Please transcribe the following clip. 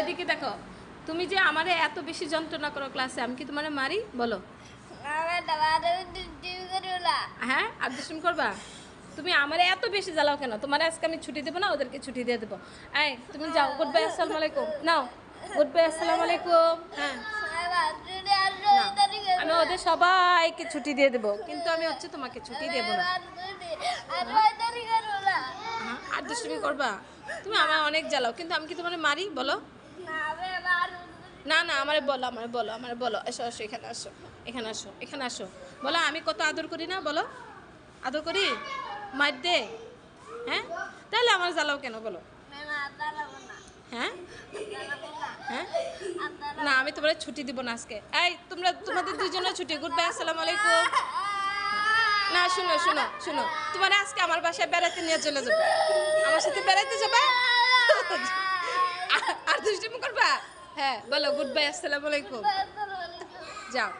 এদিকে দেখো, তুমি যে আমারে এত বেশি যন্ত্রণা করো ক্লাসে, আমি কি তোমারে মারি বলো? হ্যাঁ, আর দুষ্টুমি করবা? তুমি আমারে এত বেশি জ্বালাও কেন? তোমার আজকে আমি ছুটি দেবো না, ওদেরকে ছুটি দিয়ে দেবো। এই তুমি যাও, গুড বাই, আসসালামু আলাইকুম নাও, গুড বাই, আসসালামু আলাইকুম। হ্যাঁ, না, আমি ওদের সবাইকে ছুটি দিয়ে দেবো, কিন্তু আমি হচ্ছে তোমাকে ছুটি দেবো না। হ্যাঁ, আর দুষ্টুমি করবা? তুমি আমার অনেক জ্বালাও, কিন্তু আমি কি তোমার মারি বলো? না না, আমারে বলো, আমারে বলো, আমারে বলো, এসো এসো, এখানে আসো, এখানে আসো, এখানে আসো, বলো আমি কত আদর করি না, বলো আদর করি, মার দে। হ্যাঁ, তাহলে আমার জ্বালাও কেন বলো? হ্যাঁ হ্যাঁ, না আমি তোমার ছুটি দিব না আজকে। এই তোমরা তোমাদের দুজনের ছুটি, গুড বাই, আসসালামু আলাইকুম। না শুনো শুনো শুনো, তোমার আজকে আমার বাসায় বেড়াতে নিয়ে চলে যাবো, আমার সাথে বেড়াতে যাবা। আর দুষ্টুমি করবা? হ্যাঁ বলো, গুড বাই, আসসালামু আলাইকুম, যাও।